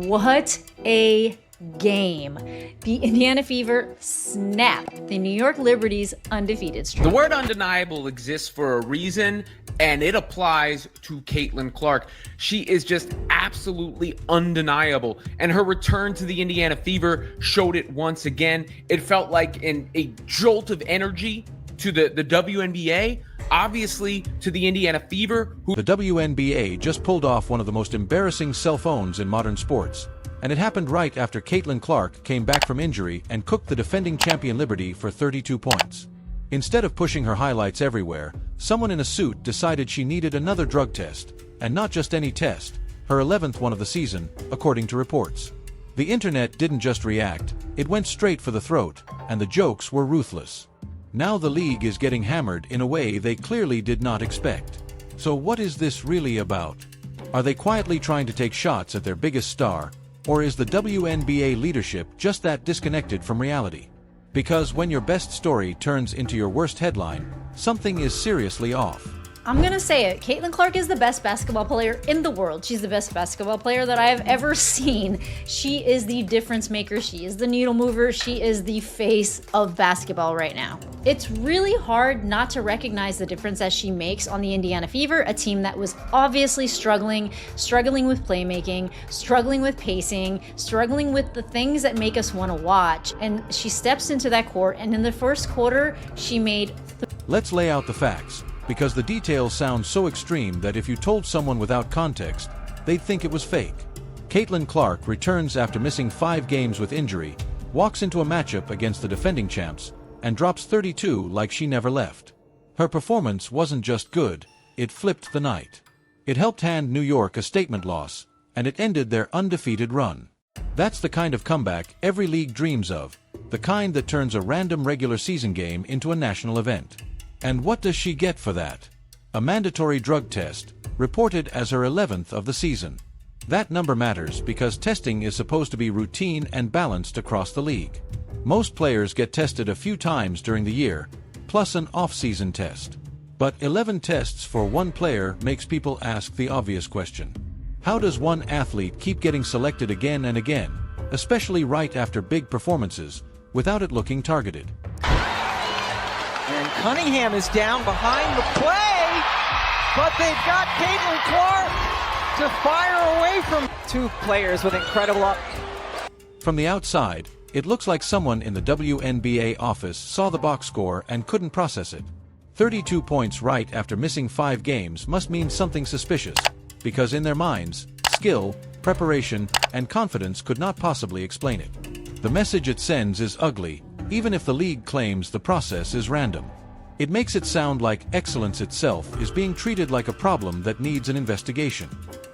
What a game. The Indiana Fever snapped the New York Liberty's undefeated streak. The word undeniable exists for a reason, and it applies to Caitlin Clark. She is just absolutely undeniable, and her return to the Indiana Fever showed it once again. It felt like a jolt of energy to the WNBA, obviously to the Indiana Fever. The WNBA just pulled off one of the most embarrassing self-owns in modern sports. And it happened right after Caitlin Clark came back from injury and cooked the defending champion Liberty for 32 points. Instead of pushing her highlights everywhere, someone in a suit decided she needed another drug test, and not just any test, her 11th one of the season, according to reports. The internet didn't just react, it went straight for the throat, and the jokes were ruthless. Now the league is getting hammered in a way they clearly did not expect. So what is this really about? Are they quietly trying to take shots at their biggest star? Or is the WNBA leadership just that disconnected from reality? Because when your best story turns into your worst headline, something is seriously off. I'm gonna say it. Caitlin Clark is the best basketball player in the world. She's the best basketball player that I have ever seen. She is the difference maker. She is the needle mover. She is the face of basketball right now. It's really hard not to recognize the difference that she makes on the Indiana Fever, a team that was obviously struggling with playmaking, struggling with pacing, struggling with the things that make us want to watch. And she steps into that court, and in the first quarter, she made... Let's lay out the facts, because the details sound so extreme that if you told someone without context, they'd think it was fake. Caitlin Clark returns after missing 5 games with injury, walks into a matchup against the defending champs, and drops 32 like she never left. Her performance wasn't just good, it flipped the night. It helped hand New York a statement loss, and it ended their undefeated run. That's the kind of comeback every league dreams of, the kind that turns a random regular season game into a national event. And what does she get for that? A mandatory drug test, reported as her 11th of the season. That number matters because testing is supposed to be routine and balanced across the league. Most players get tested a few times during the year, plus an off-season test. But 11 tests for one player makes people ask the obvious question. How does one athlete keep getting selected again and again, especially right after big performances, without it looking targeted? And Cunningham is down behind the play, but they've got Caitlin Clark to fire away from 2 players with incredible From the outside, it looks like someone in the WNBA office saw the box score and couldn't process it. 32 points right after missing 5 games must mean something suspicious, because in their minds, skill, preparation, and confidence could not possibly explain it. The message it sends is ugly, even if the league claims the process is random. It makes it sound like excellence itself is being treated like a problem that needs an investigation.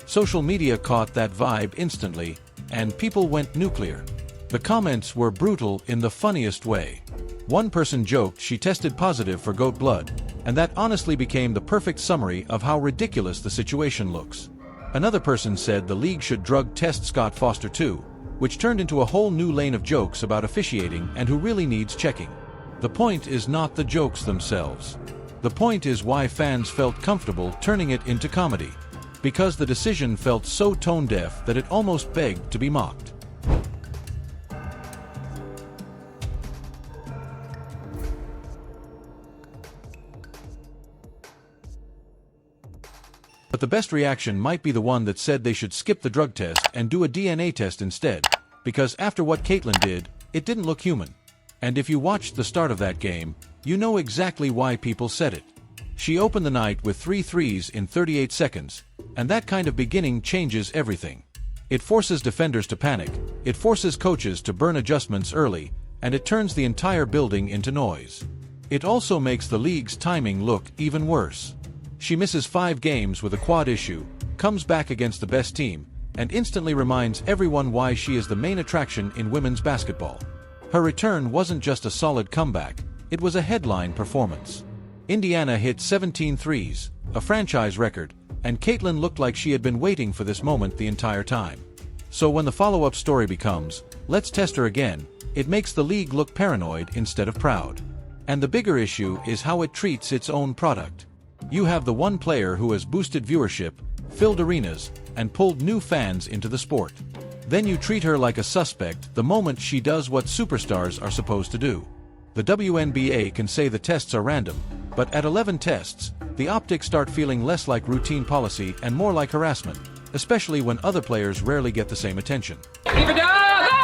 Social media caught that vibe instantly, and people went nuclear. The comments were brutal in the funniest way. One person joked she tested positive for goat blood, and that honestly became the perfect summary of how ridiculous the situation looks. Another person said the league should drug test Scott Foster too, which turned into a whole new lane of jokes about officiating and who really needs checking. The point is not the jokes themselves. The point is why fans felt comfortable turning it into comedy. Because the decision felt so tone-deaf that it almost begged to be mocked. But the best reaction might be the one that said they should skip the drug test and do a DNA test instead, because after what Caitlin did, it didn't look human. And if you watched the start of that game, you know exactly why people said it. She opened the night with 3 threes in 38 seconds, and that kind of beginning changes everything. It forces defenders to panic, it forces coaches to burn adjustments early, and it turns the entire building into noise. It also makes the league's timing look even worse. She misses 5 games with a quad issue, comes back against the best team, and instantly reminds everyone why she is the main attraction in women's basketball. Her return wasn't just a solid comeback, it was a headline performance. Indiana hit 17 threes, a franchise record, and Caitlin looked like she had been waiting for this moment the entire time. So when the follow-up story becomes, let's test her again, it makes the league look paranoid instead of proud. And the bigger issue is how it treats its own product. You have the one player who has boosted viewership, filled arenas, and pulled new fans into the sport. Then you treat her like a suspect the moment she does what superstars are supposed to do. The WNBA can say the tests are random, but at 11 tests, the optics start feeling less like routine policy and more like harassment, especially when other players rarely get the same attention. Keep it down! Go!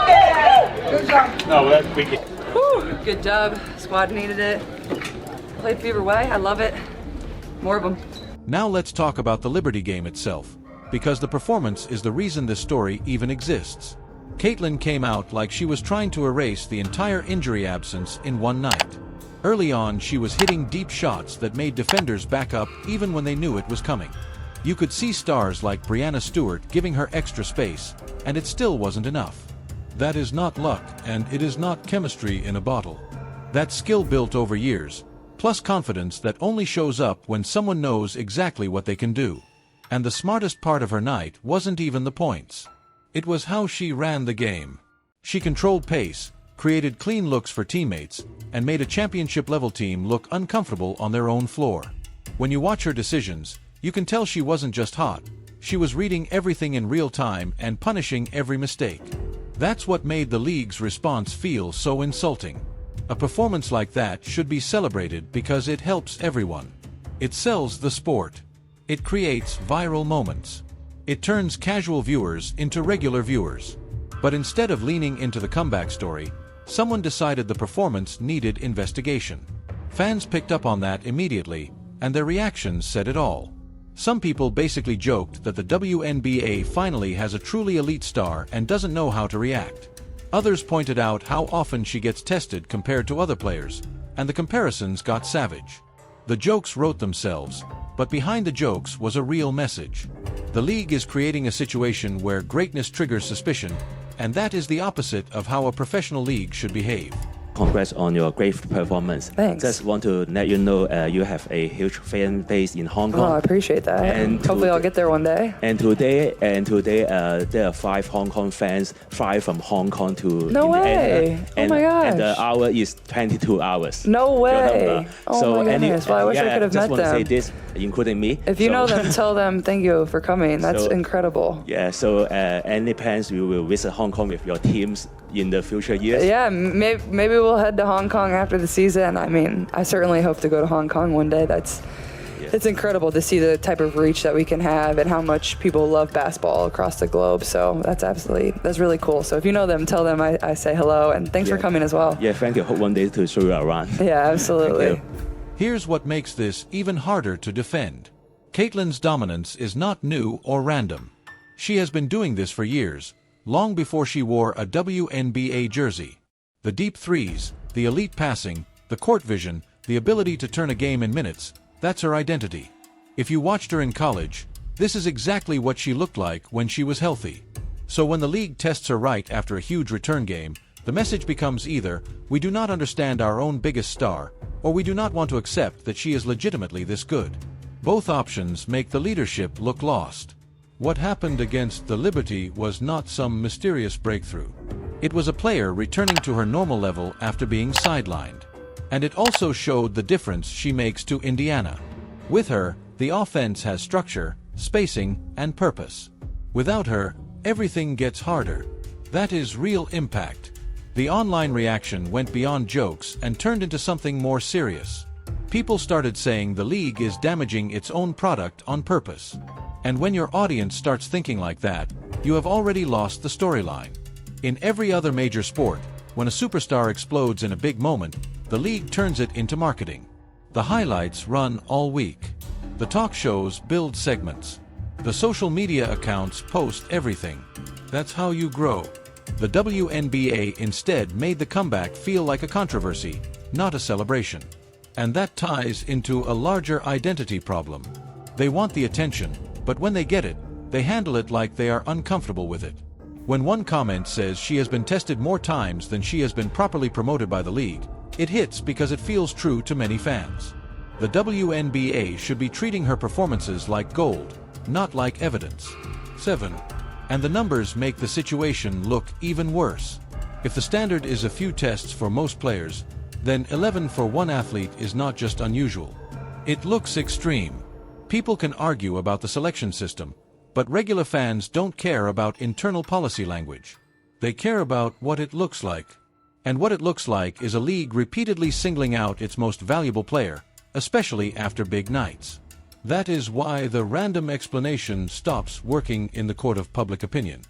Yeah! Good job. No, we can. Whew, good job. Squad needed it. Played Fever way. I love it. More of them. Now let's talk about the Liberty game itself, because the performance is the reason this story even exists. Caitlin came out like she was trying to erase the entire injury absence in one night. Early on, she was hitting deep shots that made defenders back up even when they knew it was coming. You could see stars like Brianna Stewart giving her extra space, and it still wasn't enough. That is not luck, and it is not chemistry in a bottle. That's skill built over years, plus confidence that only shows up when someone knows exactly what they can do. And the smartest part of her night wasn't even the points. It was how she ran the game. She controlled pace, created clean looks for teammates, and made a championship-level team look uncomfortable on their own floor. When you watch her decisions, you can tell she wasn't just hot. She was reading everything in real time and punishing every mistake. That's what made the league's response feel so insulting. A performance like that should be celebrated because it helps everyone. It sells the sport. It creates viral moments. It turns casual viewers into regular viewers. But instead of leaning into the comeback story, someone decided the performance needed investigation. Fans picked up on that immediately, and their reactions said it all. Some people basically joked that the WNBA finally has a truly elite star and doesn't know how to react. Others pointed out how often she gets tested compared to other players, and the comparisons got savage. The jokes wrote themselves, but behind the jokes was a real message. The league is creating a situation where greatness triggers suspicion, and that is the opposite of how a professional league should behave. Congrats on your great performance. Thanks. Just want to let you know you have a huge fan base in Hong Kong. Oh, I appreciate that. And hopefully I'll get there one day. And today, there are 5 Hong Kong fans fly from Hong Kong to No way. And, Oh my gosh. And the hour is 22 hours. No Your way. number. Oh my goodness. Well, I wish I could have just met want to say them. this, including me. If you know them, tell them thank you for coming. That's So- incredible. Yeah. So any plans you will visit Hong Kong with your teams in the future years? Yeah, maybe we'll head to Hong Kong after the season. I mean, I certainly hope to go to Hong Kong one day. It's incredible to see the type of reach that we can have and how much people love basketball across the globe. So that's really cool. So if you know them, tell them I say hello and thanks for coming as well. Yeah. Thank you. Hope one day to show you around. Yeah, absolutely. Thank you. Here's what makes this even harder to defend. Caitlin's dominance is not new or random. She has been doing this for years, long before she wore a WNBA jersey. The deep threes, the elite passing, the court vision, the ability to turn a game in minutes, that's her identity. If you watched her in college, this is exactly what she looked like when she was healthy. So when the league tests her right after a huge return game, the message becomes either, we do not understand our own biggest star, or we do not want to accept that she is legitimately this good. Both options make the leadership look lost. What happened against the Liberty was not some mysterious breakthrough. It was a player returning to her normal level after being sidelined. And it also showed the difference she makes to Indiana. With her, the offense has structure, spacing, and purpose. Without her, everything gets harder. That is real impact. The online reaction went beyond jokes and turned into something more serious. People started saying the league is damaging its own product on purpose. And when your audience starts thinking like that, you have already lost the storyline. In every other major sport, when a superstar explodes in a big moment, the league turns it into marketing. The highlights run all week. The talk shows build segments. The social media accounts post everything. That's how you grow. The WNBA instead made the comeback feel like a controversy, not a celebration. And that ties into a larger identity problem. They want the attention, but when they get it, they handle it like they are uncomfortable with it. When one comment says she has been tested more times than she has been properly promoted by the league, it hits because it feels true to many fans. The WNBA should be treating her performances like gold, not like evidence. 7. And the numbers make the situation look even worse. If the standard is a few tests for most players, then 11 for one athlete is not just unusual. It looks extreme. People can argue about the selection system, but regular fans don't care about internal policy language. They care about what it looks like. And what it looks like is a league repeatedly singling out its most valuable player, especially after big nights. That is why the random explanation stops working in the court of public opinion.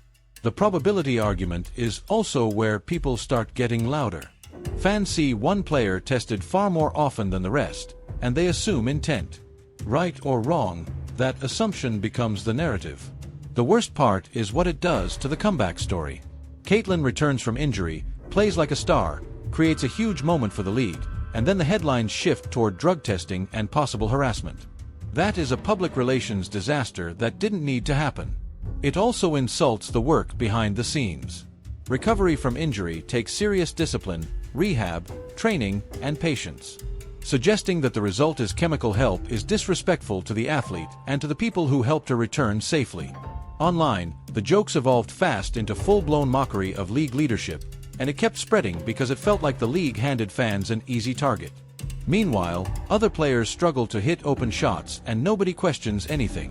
The probability argument is also where people start getting louder. Fans see one player tested far more often than the rest, and they assume intent. Right or wrong, that assumption becomes the narrative. The worst part is what it does to the comeback story. Caitlin returns from injury, plays like a star, creates a huge moment for the league, and then the headlines shift toward drug testing and possible harassment. That is a public relations disaster that didn't need to happen. It also insults the work behind the scenes. Recovery from injury takes serious discipline, rehab, training, and patience. Suggesting that the result is chemical help is disrespectful to the athlete and to the people who helped her return safely. Online, the jokes evolved fast into full-blown mockery of league leadership, and it kept spreading because it felt like the league handed fans an easy target. Meanwhile, other players struggle to hit open shots and nobody questions anything.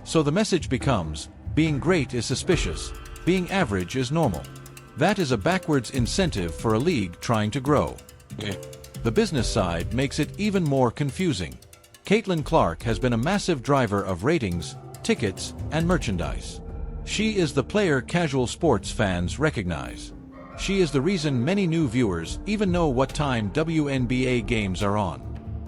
So the message becomes, being great is suspicious, being average is normal. That is a backwards incentive for a league trying to grow. The business side makes it even more confusing. Caitlin Clark has been a massive driver of ratings, tickets, and merchandise. She is the player casual sports fans recognize. She is the reason many new viewers even know what time WNBA games are on.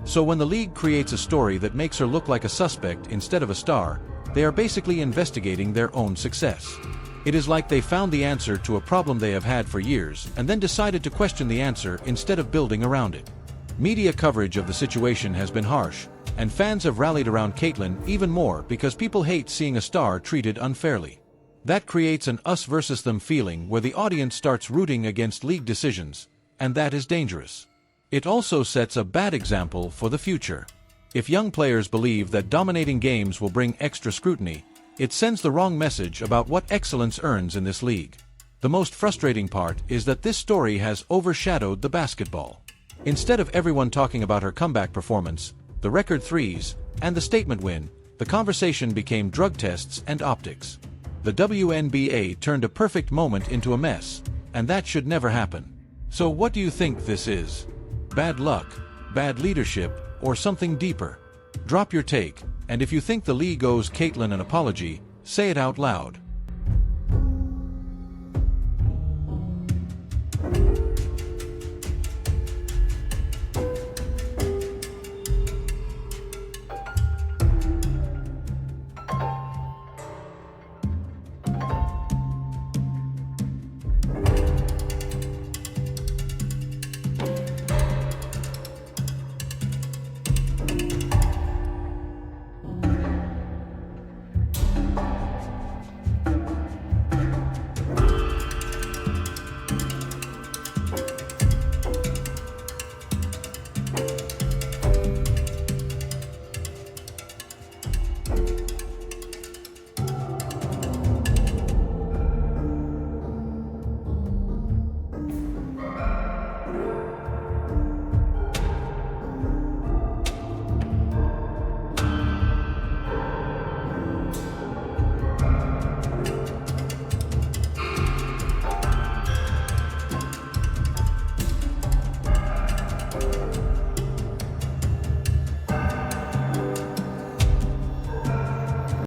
So when the league creates a story that makes her look like a suspect instead of a star, they are basically investigating their own success. It is like they found the answer to a problem they have had for years and then decided to question the answer instead of building around it. Media coverage of the situation has been harsh, and fans have rallied around Caitlin even more because people hate seeing a star treated unfairly. That creates an us versus them feeling where the audience starts rooting against league decisions, and that is dangerous. It also sets a bad example for the future. If young players believe that dominating games will bring extra scrutiny, it sends the wrong message about what excellence earns in this league. The most frustrating part is that this story has overshadowed the basketball. Instead of everyone talking about her comeback performance, the record threes, and the statement win, the conversation became drug tests and optics. The WNBA turned a perfect moment into a mess, and that should never happen. So what do you think this is? Bad luck, bad leadership, or something deeper? Drop your take, and if you think the league owes Caitlin an apology, say it out loud.